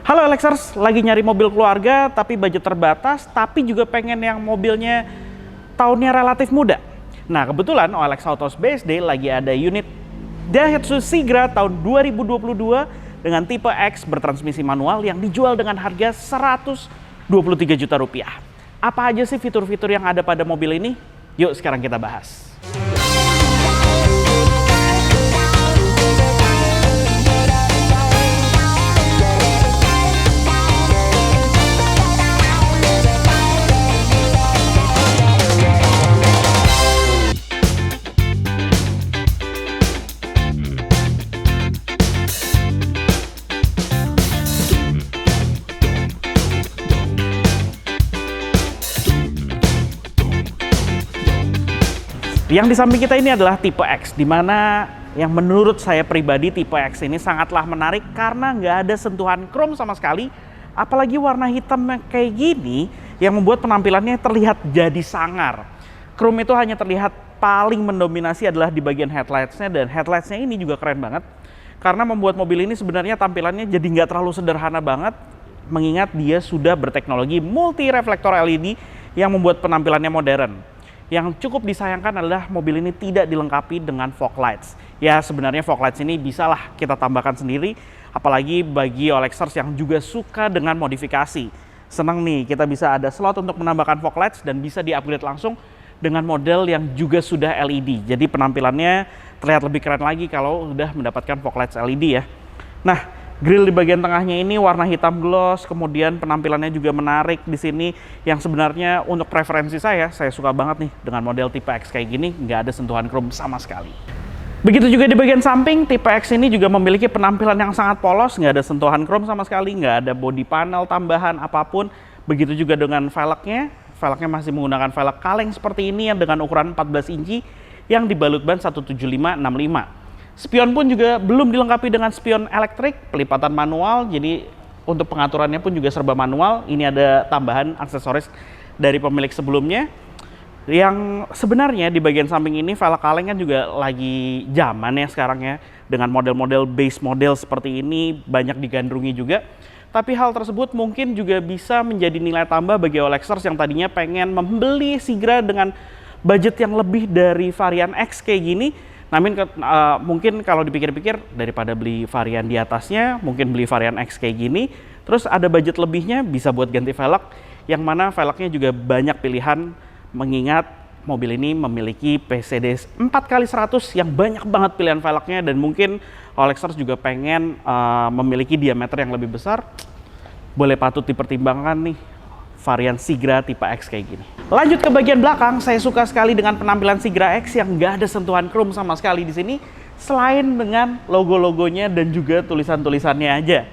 Halo Alexers, lagi nyari mobil keluarga tapi budget terbatas, tapi juga pengen yang mobilnya tahunnya relatif muda. Nah kebetulan OLX Autos BSD lagi ada unit Daihatsu Sigra tahun 2022 dengan tipe X bertransmisi manual yang dijual dengan harga 123 juta rupiah. Apa aja sih fitur-fitur yang ada pada mobil ini? Yuk sekarang kita bahas. Yang di samping kita ini adalah tipe X, di mana yang menurut saya pribadi tipe X ini sangatlah menarik karena nggak ada sentuhan chrome sama sekali, apalagi warna hitam kayak gini yang membuat penampilannya terlihat jadi sangar. Chrome itu hanya terlihat paling mendominasi adalah di bagian headlights-nya, dan headlights-nya ini juga keren banget karena membuat mobil ini sebenarnya tampilannya jadi nggak terlalu sederhana banget, mengingat dia sudah berteknologi multi reflektor LED yang membuat penampilannya modern. Yang cukup disayangkan adalah mobil ini tidak dilengkapi dengan fog lights. Ya sebenarnya fog lights ini bisalah kita tambahkan sendiri, apalagi bagi Olexers yang juga suka dengan modifikasi. Senang nih kita bisa ada slot untuk menambahkan fog lights dan bisa di-upgrade langsung dengan model yang juga sudah LED. Jadi penampilannya terlihat lebih keren lagi kalau sudah mendapatkan fog lights LED ya. Nah, grill di bagian tengahnya ini warna hitam gloss, kemudian penampilannya juga menarik di sini. Yang sebenarnya untuk preferensi saya suka banget nih dengan model tipe X kayak gini, nggak ada sentuhan chrome sama sekali. Begitu juga di bagian samping, tipe X ini juga memiliki penampilan yang sangat polos, nggak ada sentuhan chrome sama sekali, nggak ada body panel tambahan apapun. Begitu juga dengan velgnya masih menggunakan velg kaleng seperti ini yang dengan ukuran 14 inci yang dibalut ban 175/65. Spion pun juga belum dilengkapi dengan spion elektrik, pelipatan manual, jadi untuk pengaturannya pun juga serba manual. Ini ada tambahan aksesoris dari pemilik sebelumnya. Yang sebenarnya di bagian samping ini velg kaleng kan juga lagi zaman ya sekarang ya, dengan model-model base model seperti ini banyak digandrungi juga. Tapi hal tersebut mungkin juga bisa menjadi nilai tambah bagi Olexers yang tadinya pengen membeli Sigra dengan budget yang lebih dari varian X kayak gini. Namun mungkin kalau dipikir-pikir, daripada beli varian di atasnya, mungkin beli varian X kayak gini, terus ada budget lebihnya bisa buat ganti velg, yang mana velgnya juga banyak pilihan, mengingat mobil ini memiliki PCD 4x100 yang banyak banget pilihan velgnya, dan mungkin Olexers juga pengen memiliki diameter yang lebih besar, boleh patut dipertimbangkan nih varian Sigra tipe X kayak gini. Lanjut ke bagian belakang, saya suka sekali dengan penampilan Sigra X yang nggak ada sentuhan chrome sama sekali di sini, selain dengan logo-logonya dan juga tulisan-tulisannya aja.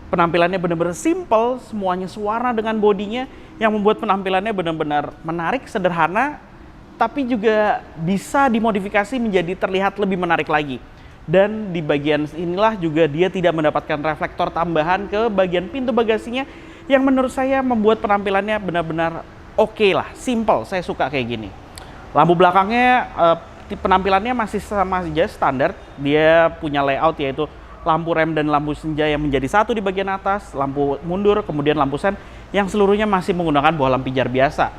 Penampilannya benar-benar simple, semuanya sewarna dengan bodinya, yang membuat penampilannya benar-benar menarik, sederhana, tapi juga bisa dimodifikasi menjadi terlihat lebih menarik lagi. Dan di bagian inilah juga dia tidak mendapatkan reflektor tambahan ke bagian pintu bagasinya, yang menurut saya membuat penampilannya benar-benar oke lah, simple. Saya suka kayak gini. Lampu belakangnya penampilannya masih sama aja standar. Dia punya layout yaitu lampu rem dan lampu senja yang menjadi satu di bagian atas, lampu mundur, kemudian lampu sen yang seluruhnya masih menggunakan bohlam pijar biasa.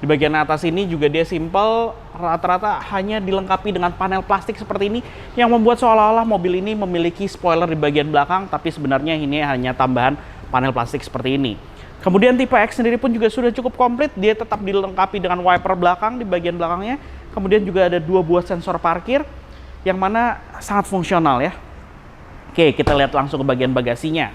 Di bagian atas ini juga dia simple, rata-rata hanya dilengkapi dengan panel plastik seperti ini yang membuat seolah-olah mobil ini memiliki spoiler di bagian belakang, tapi sebenarnya ini hanya tambahan panel plastik seperti ini. Kemudian tipe X sendiri pun juga sudah cukup komplit, dia tetap dilengkapi dengan wiper belakang di bagian belakangnya. Kemudian juga ada 2 buah sensor parkir yang mana sangat fungsional ya. Oke, kita lihat langsung ke bagian bagasinya.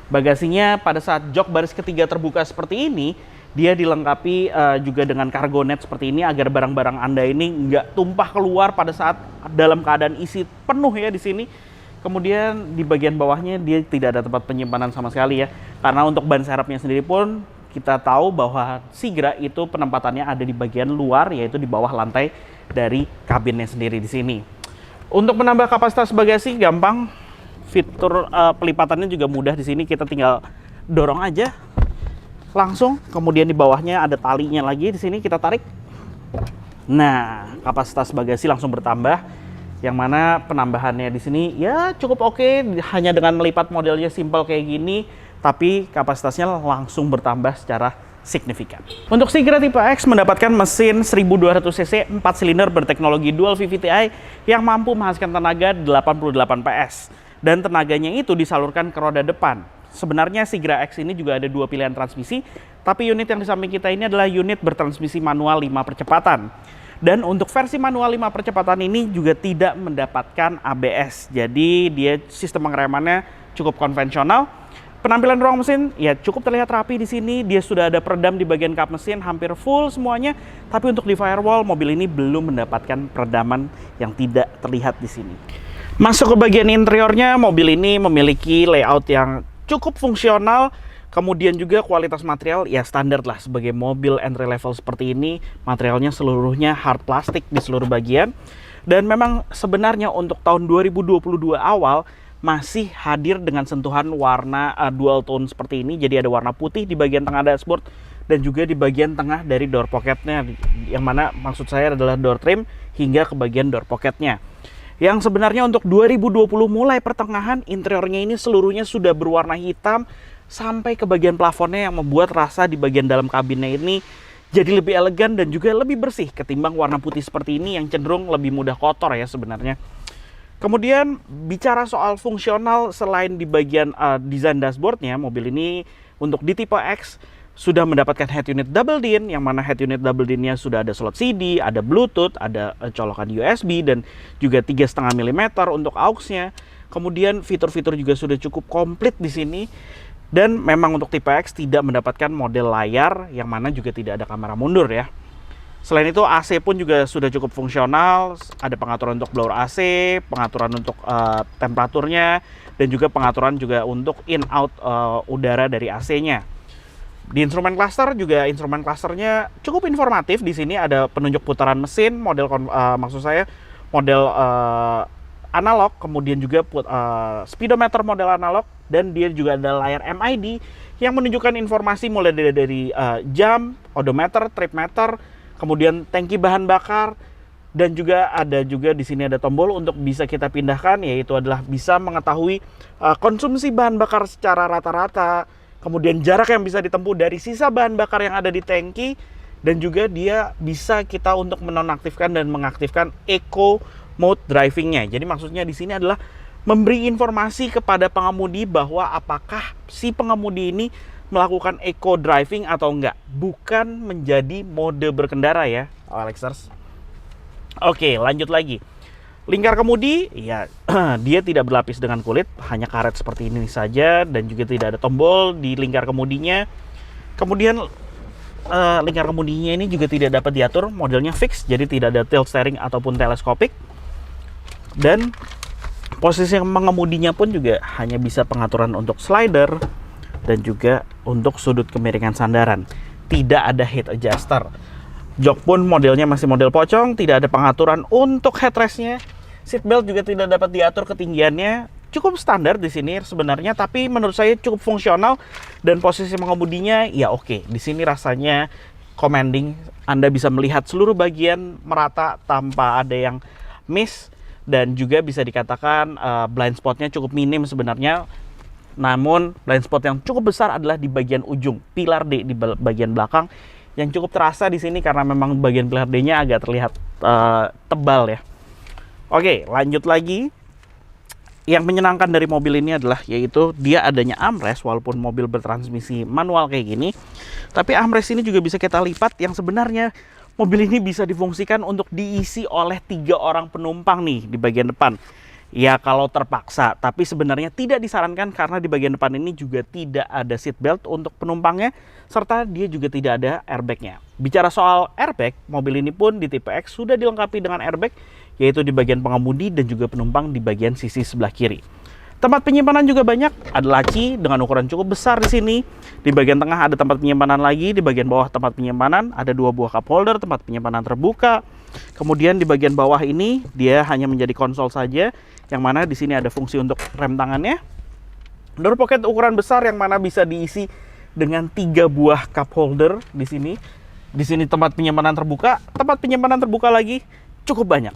Bagasinya pada saat jok baris ketiga terbuka seperti ini, dia dilengkapi juga dengan cargo net seperti ini agar barang-barang Anda ini nggak tumpah keluar pada saat dalam keadaan isi penuh ya di sini. Kemudian di bagian bawahnya dia tidak ada tempat penyimpanan sama sekali ya. Karena untuk ban serepnya sendiri pun kita tahu bahwa Sigra itu penempatannya ada di bagian luar, yaitu di bawah lantai dari kabinnya sendiri di sini. Untuk menambah kapasitas bagasi gampang, fitur pelipatannya juga mudah di sini. Kita tinggal dorong aja langsung. Kemudian di bawahnya ada talinya lagi di sini, kita tarik. Nah, kapasitas bagasi langsung bertambah. Yang mana penambahannya di sini ya cukup oke, hanya dengan melipat modelnya simple kayak gini, tapi kapasitasnya langsung bertambah secara signifikan. Untuk Sigra tipe X mendapatkan mesin 1200 cc 4 silinder berteknologi dual VVT-i yang mampu menghasilkan tenaga 88 PS. Dan tenaganya itu disalurkan ke roda depan. Sebenarnya Sigra X ini juga ada dua pilihan transmisi, tapi unit yang di samping kita ini adalah unit bertransmisi manual 5 percepatan. Dan untuk versi manual 5 percepatan ini juga tidak mendapatkan ABS. Jadi dia sistem pengeremannya cukup konvensional. Penampilan ruang mesin ya cukup terlihat rapi di sini. Dia sudah ada peredam di bagian kap mesin hampir full semuanya. Tapi untuk di firewall mobil ini belum mendapatkan peredaman yang tidak terlihat di sini. Masuk ke bagian interiornya, mobil ini memiliki layout yang cukup fungsional. Kemudian juga kualitas material ya standar lah sebagai mobil entry level seperti ini. Materialnya seluruhnya hard plastik di seluruh bagian. Dan memang sebenarnya untuk tahun 2022 awal masih hadir dengan sentuhan warna dual tone seperti ini. Jadi ada warna putih di bagian tengah dashboard dan juga di bagian tengah dari door pocketnya. Yang mana maksud saya adalah door trim hingga ke bagian door pocketnya. Yang sebenarnya untuk 2020 mulai pertengahan interiornya ini seluruhnya sudah berwarna hitam sampai ke bagian plafonnya yang membuat rasa di bagian dalam kabinnya ini jadi lebih elegan dan juga lebih bersih ketimbang warna putih seperti ini yang cenderung lebih mudah kotor ya sebenarnya. Kemudian bicara soal fungsional selain di bagian desain dashboardnya, mobil ini untuk di tipe X sudah mendapatkan head unit double din, yang mana head unit double dinnya sudah ada slot CD, ada Bluetooth, ada colokan USB dan juga 3,5 mm untuk aux-nya. Kemudian fitur-fitur juga sudah cukup komplit di sini. Dan memang untuk tipe X tidak mendapatkan model layar yang mana juga tidak ada kamera mundur ya. Selain itu AC pun juga sudah cukup fungsional, ada pengaturan untuk blower AC, pengaturan untuk temperaturnya, dan juga pengaturan juga untuk in-out udara dari AC-nya. Di instrumen cluster juga instrumen clusternya cukup informatif. Di sini ada penunjuk putaran mesin, model model analog, kemudian juga speedometer model analog, dan dia juga ada layar MID yang menunjukkan informasi mulai dari jam, odometer, trip meter, kemudian tangki bahan bakar, dan juga di sini ada tombol untuk bisa kita pindahkan, yaitu adalah bisa mengetahui konsumsi bahan bakar secara rata-rata, kemudian jarak yang bisa ditempuh dari sisa bahan bakar yang ada di tangki, dan juga dia bisa kita untuk menonaktifkan dan mengaktifkan eco mode drivingnya. Jadi maksudnya di sini adalah memberi informasi kepada pengemudi bahwa apakah si pengemudi ini melakukan eco driving atau enggak, bukan menjadi mode berkendara ya, Alexers. Oke, lanjut lagi. Lingkar kemudi, ya dia tidak berlapis dengan kulit, hanya karet seperti ini saja, dan juga tidak ada tombol di lingkar kemudinya. Kemudian lingkar kemudinya ini juga tidak dapat diatur, modelnya fix, jadi tidak ada tilt steering ataupun teleskopik. Dan posisi mengemudinya pun juga hanya bisa pengaturan untuk slider dan juga untuk sudut kemiringan sandaran. Tidak ada head adjuster. Jok pun modelnya masih model pocong, tidak ada pengaturan untuk headrestnya. Seatbelt juga tidak dapat diatur ketinggiannya. Cukup standar di sini sebenarnya, tapi menurut saya cukup fungsional dan posisi mengemudinya ya oke. Di sini rasanya commanding. Anda bisa melihat seluruh bagian merata tanpa ada yang miss. Dan juga bisa dikatakan blind spotnya cukup minim sebenarnya. Namun blind spot yang cukup besar adalah di bagian ujung pilar D di bagian belakang, yang cukup terasa di sini karena memang bagian pilar D-nya agak terlihat tebal ya. Oke, lanjut lagi. Yang menyenangkan dari mobil ini adalah yaitu dia adanya armrest, walaupun mobil bertransmisi manual kayak gini, tapi armrest ini juga bisa kita lipat, yang sebenarnya mobil ini bisa difungsikan untuk diisi oleh 3 orang penumpang nih di bagian depan. Ya kalau terpaksa, tapi sebenarnya tidak disarankan karena di bagian depan ini juga tidak ada seat belt untuk penumpangnya, serta dia juga tidak ada airbagnya. Bicara soal airbag, mobil ini pun di tipe X sudah dilengkapi dengan airbag, yaitu di bagian pengemudi dan juga penumpang di bagian sisi sebelah kiri. Tempat penyimpanan juga banyak, ada laci dengan ukuran cukup besar di sini. Di bagian tengah ada tempat penyimpanan lagi, di bagian bawah tempat penyimpanan ada 2 buah cup holder, tempat penyimpanan terbuka. Kemudian di bagian bawah ini dia hanya menjadi konsol saja, yang mana di sini ada fungsi untuk rem tangannya. Door pocket ukuran besar yang mana bisa diisi dengan 3 buah cup holder di sini. Di sini tempat penyimpanan terbuka lagi cukup banyak.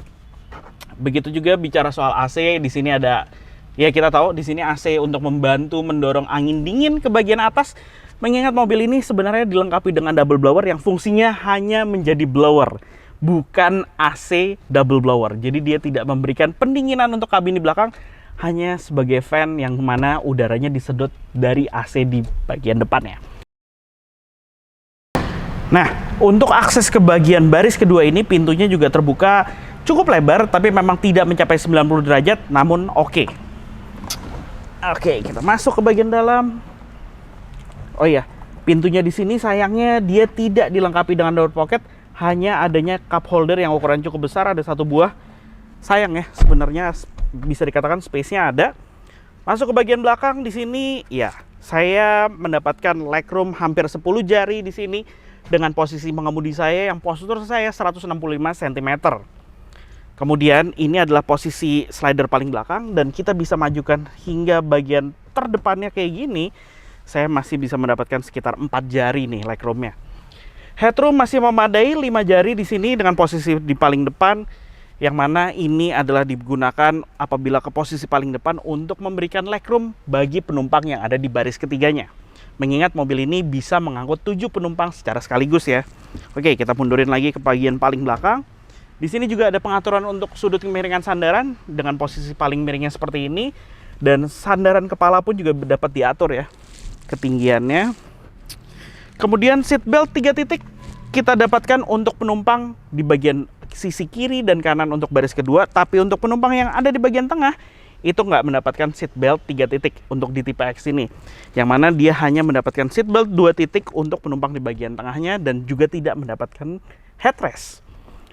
Begitu juga bicara soal AC, di sini ada Ya, kita tahu di sini AC untuk membantu mendorong angin dingin ke bagian atas. Mengingat mobil ini sebenarnya dilengkapi dengan double blower yang fungsinya hanya menjadi blower, bukan AC double blower. Jadi dia tidak memberikan pendinginan untuk kabin di belakang, hanya sebagai fan yang mana udaranya disedot dari AC di bagian depannya. Nah, untuk akses ke bagian baris kedua ini pintunya juga terbuka cukup lebar, tapi memang tidak mencapai 90 derajat, namun oke. Oke, kita masuk ke bagian dalam. Oh iya, pintunya di sini sayangnya dia tidak dilengkapi dengan door pocket, hanya adanya cup holder yang ukuran cukup besar, ada 1 buah. Sayang ya, sebenarnya bisa dikatakan space-nya ada. Masuk ke bagian belakang di sini, ya, saya mendapatkan legroom hampir 10 jari di sini dengan posisi mengemudi saya yang postur saya 165 cm. Kemudian ini adalah posisi slider paling belakang dan kita bisa majukan hingga bagian terdepannya kayak gini. Saya masih bisa mendapatkan sekitar 4 jari nih legroomnya. Headroom masih memadai 5 jari di sini dengan posisi di paling depan, yang mana ini adalah digunakan apabila ke posisi paling depan untuk memberikan legroom bagi penumpang yang ada di baris ketiganya. Mengingat mobil ini bisa mengangkut 7 penumpang secara sekaligus ya. Oke, kita mundurin lagi ke bagian paling belakang. Di sini juga ada pengaturan untuk sudut kemiringan sandaran dengan posisi paling miringnya seperti ini, dan sandaran kepala pun juga dapat diatur ya ketinggiannya. Kemudian seat belt 3 titik kita dapatkan untuk penumpang di bagian sisi kiri dan kanan untuk baris kedua, tapi untuk penumpang yang ada di bagian tengah itu nggak mendapatkan seat belt 3 titik untuk di tipe X ini, yang mana dia hanya mendapatkan seat belt 2 titik untuk penumpang di bagian tengahnya dan juga tidak mendapatkan headrest.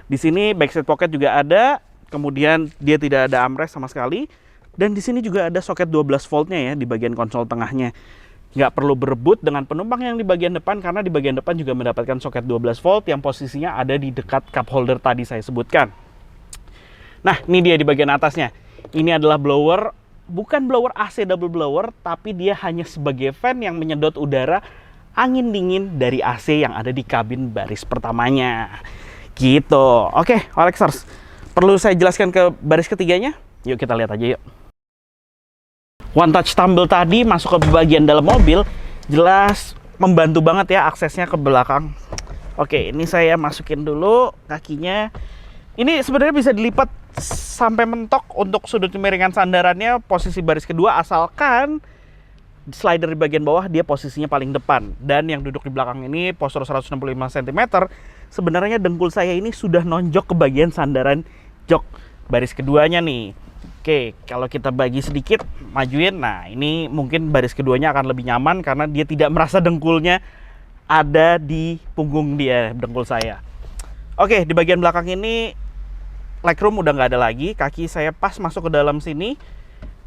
Di sini back seat pocket juga ada, kemudian dia tidak ada armrest sama sekali, dan di sini juga ada soket 12 voltnya ya di bagian konsol tengahnya. Nggak perlu berebut dengan penumpang yang di bagian depan, karena di bagian depan juga mendapatkan soket 12 volt yang posisinya ada di dekat cup holder tadi saya sebutkan. Nah, ini dia di bagian atasnya. Ini adalah blower, bukan blower AC double blower, tapi dia hanya sebagai fan yang menyedot udara angin dingin dari AC yang ada di kabin baris pertamanya. Gitu. Oke, Alexers, perlu saya jelaskan ke baris ketiganya? Yuk kita lihat aja yuk. One touch tumble tadi masuk ke bagian dalam mobil, jelas membantu banget ya aksesnya ke belakang. Oke, ini saya masukin dulu kakinya. Ini sebenarnya bisa dilipat sampai mentok untuk sudut kemiringan sandarannya posisi baris kedua, asalkan slider di bagian bawah dia posisinya paling depan. Dan yang duduk di belakang ini postur 165 cm, sebenarnya dengkul saya ini sudah nonjok ke bagian sandaran jok baris keduanya nih. Oke, kalau kita bagi sedikit, majuin. Nah, ini mungkin baris keduanya akan lebih nyaman karena dia tidak merasa dengkulnya ada di punggung dia, dengkul saya. Oke, di bagian belakang ini legroom udah nggak ada lagi. Kaki saya pas masuk ke dalam sini.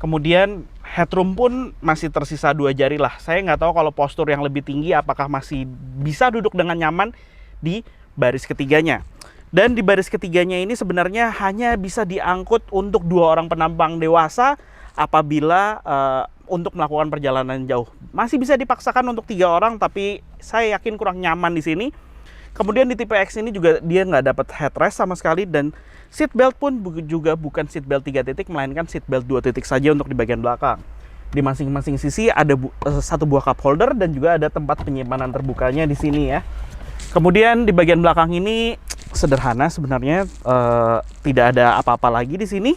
Kemudian headroom pun masih tersisa 2 jari lah. Saya nggak tahu kalau postur yang lebih tinggi apakah masih bisa duduk dengan nyaman di baris ketiganya. Dan di baris ketiganya ini sebenarnya hanya bisa diangkut untuk 2 orang penumpang dewasa apabila untuk melakukan perjalanan jauh. Masih bisa dipaksakan untuk 3 orang, tapi saya yakin kurang nyaman di sini. Kemudian di tipe X ini juga dia nggak dapat headrest sama sekali, dan seat belt pun juga bukan seat belt 3 titik, melainkan seat belt 2 titik saja untuk di bagian belakang. Di masing-masing sisi ada 1 buah cup holder dan juga ada tempat penyimpanan terbukanya di sini ya. Kemudian di bagian belakang ini sederhana sebenarnya, tidak ada apa-apa lagi di sini,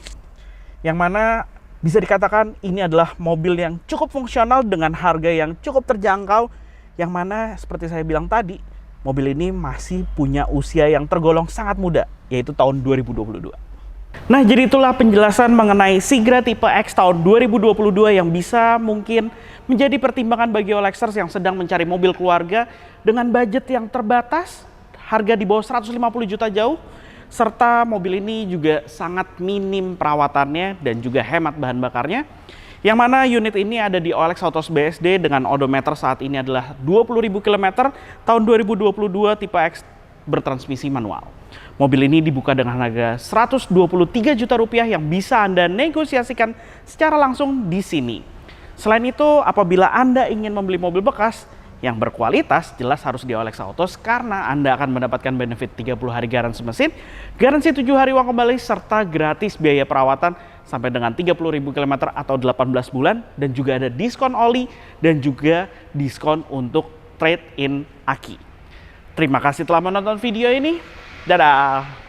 yang mana bisa dikatakan ini adalah mobil yang cukup fungsional dengan harga yang cukup terjangkau, yang mana seperti saya bilang tadi, mobil ini masih punya usia yang tergolong sangat muda, yaitu tahun 2022. Nah, jadi itulah penjelasan mengenai Sigra tipe X tahun 2022 yang bisa mungkin menjadi pertimbangan bagi Olexers yang sedang mencari mobil keluarga dengan budget yang terbatas, harga di bawah 150 juta jauh, serta mobil ini juga sangat minim perawatannya dan juga hemat bahan bakarnya. Yang mana unit ini ada di OLX Autos BSD dengan odometer saat ini adalah 20.000 km tahun 2022, tipe X bertransmisi manual. Mobil ini dibuka dengan harga 123 juta rupiah yang bisa Anda negosiasikan secara langsung di sini. Selain itu, apabila Anda ingin membeli mobil bekas yang berkualitas, jelas harus di OLX Autos karena Anda akan mendapatkan benefit 30 hari garansi mesin, garansi 7 hari uang kembali, serta gratis biaya perawatan sampai dengan 30.000 km atau 18 bulan, dan juga ada diskon oli dan juga diskon untuk trade-in aki. Terima kasih telah menonton video ini. Dadah!